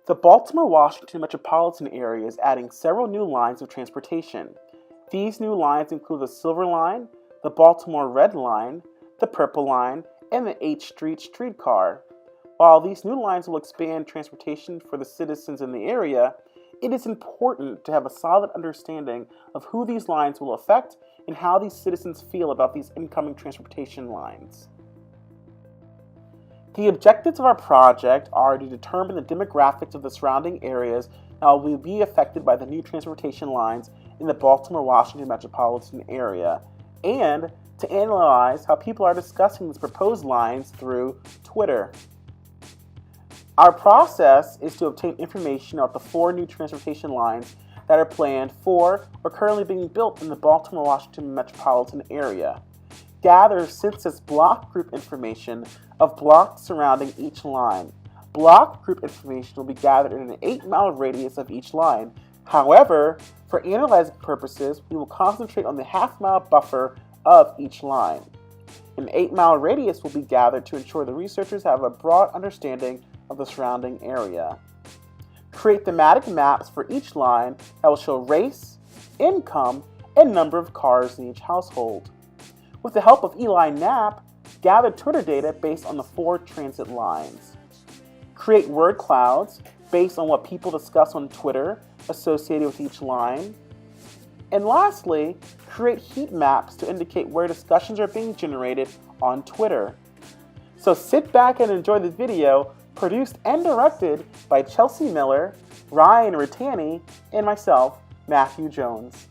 The Baltimore Washington Metropolitan area is adding several new lines of transportation. These new lines include the Silver Line, the Baltimore Red Line, the Purple Line, and the H Street streetcar. While these new lines will expand transportation for the citizens in the area, it is important to have a solid understanding of who these lines will affect and how these citizens feel about these incoming transportation lines. The objectives of our project are to determine the demographics of the surrounding areas that will be affected by the new transportation lines in the Baltimore Washington Metropolitan area, and to analyze how people are discussing these proposed lines through Twitter. Our process is to obtain information about the 4 new transportation lines that are planned for or currently being built in the Baltimore Washington Metropolitan area. Gather census block group information of blocks surrounding each line. Block group information will be gathered in an 8-mile radius of each line. However, for analyzing purposes, we will concentrate on the half-mile buffer of each line. An 8-mile radius will be gathered to ensure the researchers have a broad understanding of the surrounding area. Create thematic maps for each line that will show race, income, and number of cars in each household. With the help of Eli Knapp, gather Twitter data based on the 4 transit lines. Create word clouds based on what people discuss on Twitter associated with each line. And lastly, create heat maps to indicate where discussions are being generated on Twitter. So sit back and enjoy the video produced and directed by Chelsea Miller, Ryan Rattani, and myself, Matthew Jones.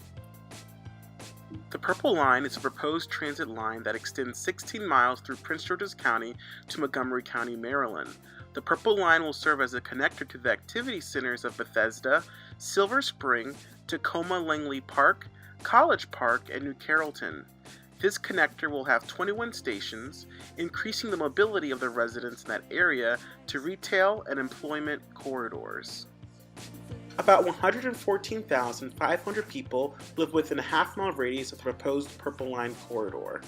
The Purple Line is a proposed transit line that extends 16 miles through Prince George's County to Montgomery County, Maryland. The Purple Line will serve as a connector to the activity centers of Bethesda, Silver Spring, Tacoma Langley Park, College Park, and New Carrollton. This connector will have 21 stations, increasing the mobility of the residents in that area to retail and employment corridors. About 114,500 people live within a half-mile radius of the proposed Purple Line corridor.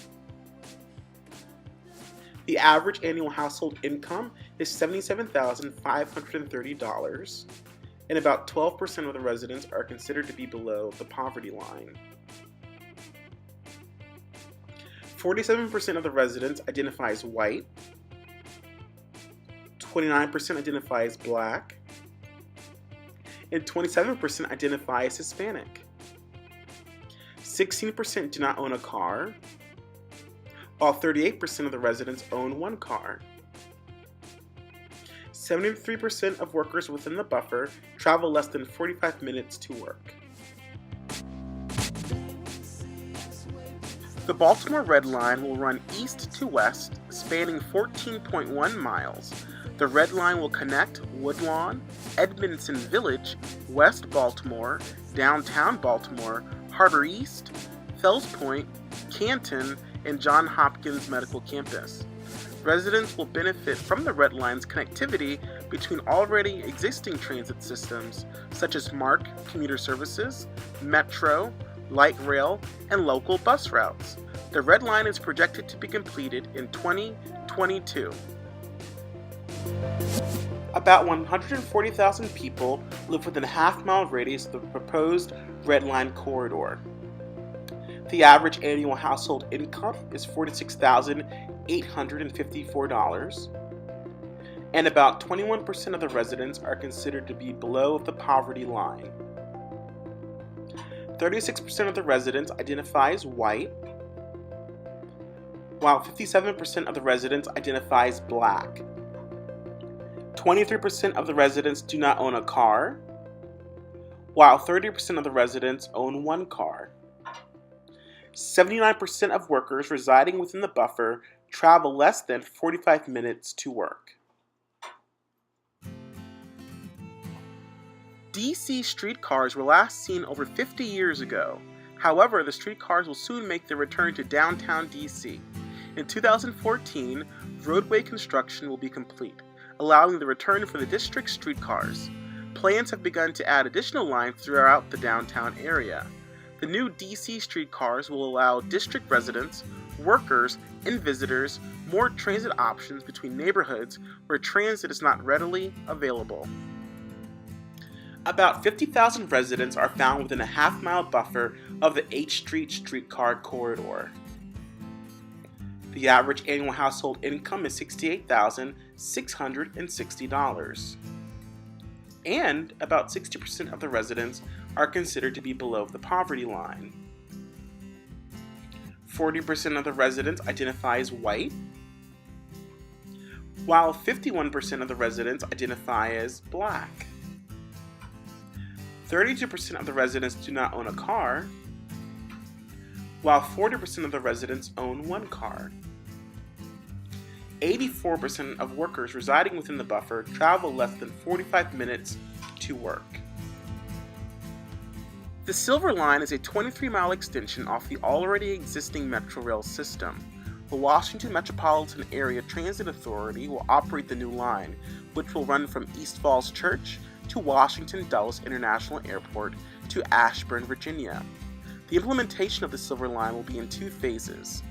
The average annual household income is $77,530, and about 12% of the residents are considered to be below the poverty line. 47% of the residents identify as white, 29% identify as black, and 27% identify as Hispanic. 16% do not own a car, while 38% of the residents own 1 car. 73% of workers within the buffer travel less than 45 minutes to work. The Baltimore Red Line will run east to west, spanning 14.1 miles. The Red Line will connect Woodlawn, Edmondson Village, West Baltimore, Downtown Baltimore, Harbor East, Fells Point, Canton, and Johns Hopkins Medical Campus. Residents will benefit from the Red Line's connectivity between already existing transit systems such as MARC commuter services, Metro, light rail, and local bus routes. The Red Line is projected to be completed in 2022. About 140,000 people live within a half-mile radius of the proposed Red Line corridor. The average annual household income is $46,854, and about 21% of the residents are considered to be below the poverty line. 36% of the residents identify as white, while 57% of the residents identify as black. 23% of the residents do not own a car, while 30% of the residents own 1 car. 79% of workers residing within the buffer travel less than 45 minutes to work. DC streetcars were last seen over 50 years ago. However, the streetcars will soon make their return to downtown DC. In 2014, roadway construction will be complete, allowing the return for the district streetcars. Plans have begun to add additional lines throughout the downtown area. The new DC streetcars will allow district residents, workers, and visitors more transit options between neighborhoods where transit is not readily available. About 50,000 residents are found within a half-mile buffer of the H Street streetcar corridor. The average annual household income is $68,660. And about 60% of the residents are considered to be below the poverty line. 40% of the residents identify as white, while 51% of the residents identify as black. 32% of the residents do not own a car, while 40% of the residents own one car. 84% of workers residing within the buffer travel less than 45 minutes to work. The Silver Line is a 23-mile extension off the already existing Metro Rail system. The Washington Metropolitan Area Transit Authority will operate the new line, which will run from East Falls Church to Washington Dulles International Airport to Ashburn, Virginia. The implementation of the Silver Line will be in 2 phases.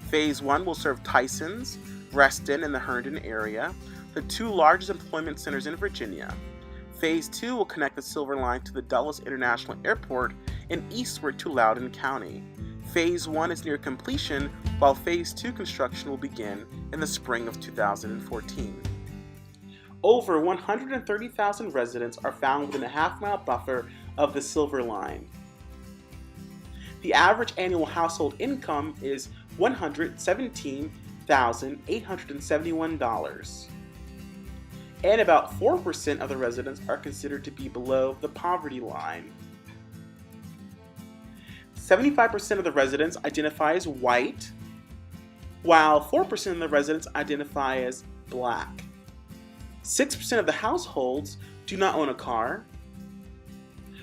Phase 1 will serve Tysons, Reston, and the Herndon area, the 2 largest employment centers in Virginia. Phase 2 will connect the Silver Line to the Dulles International Airport and eastward to Loudoun County. Phase 1 is near completion, while Phase 2 construction will begin in the spring of 2014. Over 130,000 residents are found within a half-mile buffer of the Silver Line. The average annual household income is $117,871. And about 4% of the residents are considered to be below the poverty line. 75% of the residents identify as white, while 4% of the residents identify as black. 6% of the households do not own a car,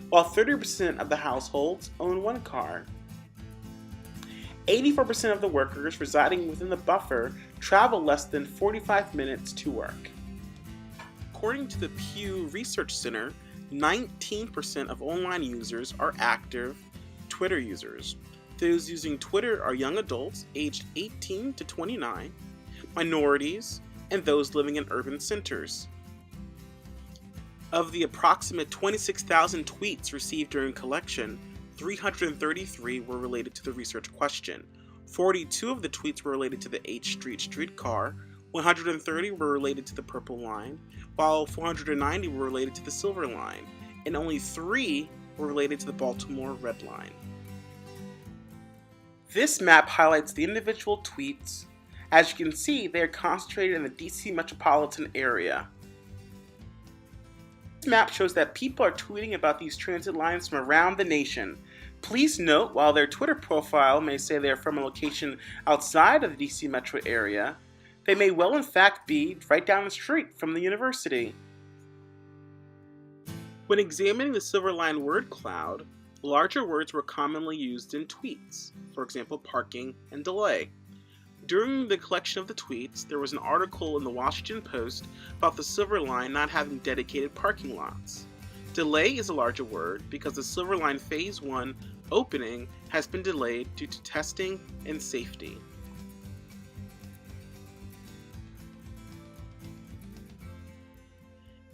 while 30% of the households own one car. 84% of the workers residing within the buffer travel less than 45 minutes to work. According to the Pew Research Center, 19% of online users are active Twitter users. Those using Twitter are young adults aged 18 to 29, minorities, and those living in urban centers. Of the approximate 26,000 tweets received during collection, 333 were related to the research question. 42 of the tweets were related to the H Street streetcar, 130 were related to the Purple Line, while 490 were related to the Silver Line, and only 3 were related to the Baltimore Red Line. This map highlights the individual tweets. As you can see, they are concentrated in the DC metropolitan area. This map shows that people are tweeting about these transit lines from around the nation. Please note, while their Twitter profile may say they are from a location outside of the DC metro area, they may well in fact be right down the street from the university. When examining the Silver Line word cloud, larger words were commonly used in tweets, for example parking and delay. During the collection of the tweets, there was an article in the Washington Post about the Silver Line not having dedicated parking lots. Delay is a larger word because the Silver Line Phase 1 opening has been delayed due to testing and safety.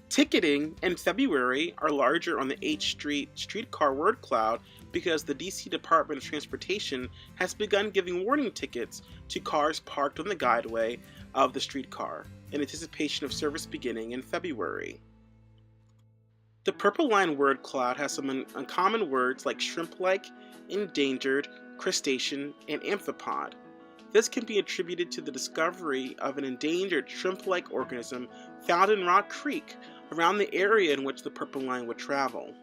Ticketing and February are larger on the H Street streetcar word cloud because the DC Department of Transportation has begun giving warning tickets to cars parked on the guideway of the streetcar in anticipation of service beginning in February. The Purple Line word cloud has some uncommon words like shrimp-like, endangered, crustacean, and amphipod. This can be attributed to the discovery of an endangered shrimp-like organism found in Rock Creek, around the area in which the Purple Line would travel.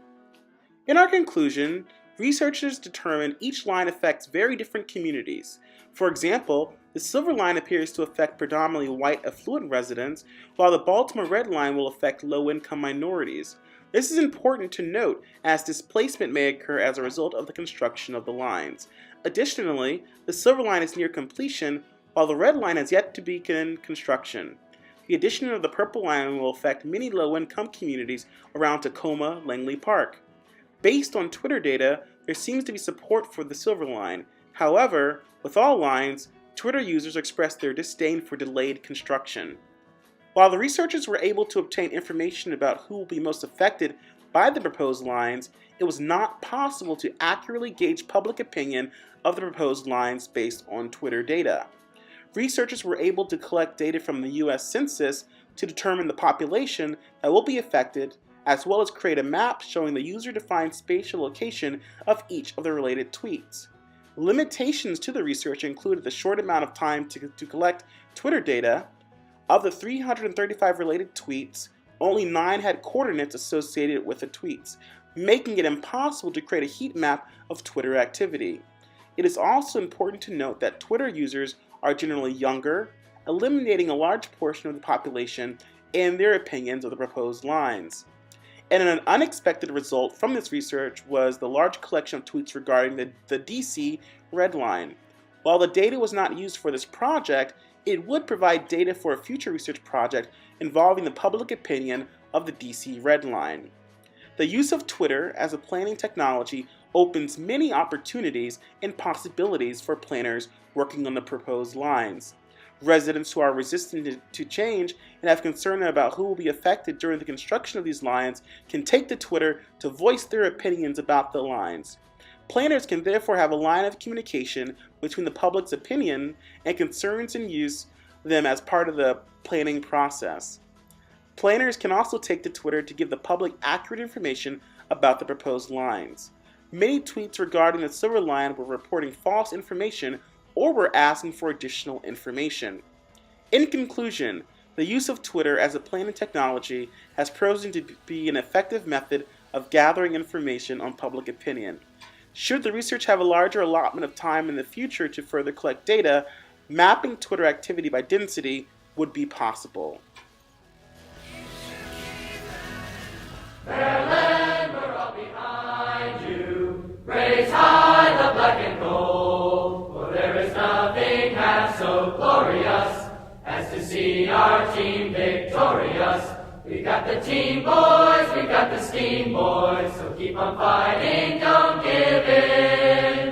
In our conclusion, researchers determined each line affects very different communities. For example, the Silver Line appears to affect predominantly white affluent residents, while the Baltimore Red Line will affect low-income minorities. This is important to note, as displacement may occur as a result of the construction of the lines. Additionally, the Silver Line is near completion, while the Red Line has yet to begin construction. The addition of the Purple Line will affect many low-income communities around Tacoma Langley Park. Based on Twitter data, there seems to be support for the Silver Line. However, with all lines, Twitter users express their disdain for delayed construction. While the researchers were able to obtain information about who will be most affected by the proposed lines, it was not possible to accurately gauge public opinion of the proposed lines based on Twitter data. Researchers were able to collect data from the U.S. Census to determine the population that will be affected, as well as create a map showing the user-defined spatial location of each of the related tweets. Limitations to the research included the short amount of time to collect Twitter data. Of the 335 related tweets, only 9 had coordinates associated with the tweets, making it impossible to create a heat map of Twitter activity. It is also important to note that Twitter users are generally younger, eliminating a large portion of the population and their opinions of the proposed lines. And an unexpected result from this research was the large collection of tweets regarding the DC red line. While the data was not used for this project, it would provide data for a future research project involving the public opinion of the DC red line. The use of Twitter as a planning technology opens many opportunities and possibilities for planners working on the proposed lines. Residents who are resistant to change and have concern about who will be affected during the construction of these lines can take to Twitter to voice their opinions about the lines. Planners can therefore have a line of communication between the public's opinion and concerns and use them as part of the planning process. Planners can also take to Twitter to give the public accurate information about the proposed lines. Many tweets regarding the Silver Line were reporting false information or were asking for additional information. In conclusion, the use of Twitter as a planning technology has proven to be an effective method of gathering information on public opinion. Should the research have a larger allotment of time in the future to further collect data, mapping Twitter activity by density would be possible. Maryland, we're all behind you. Raise high the black and gold, for there is nothing half so glorious as to see our team victorious. We got the team boys, we got the scheme boys, so keep on fighting, don't give in.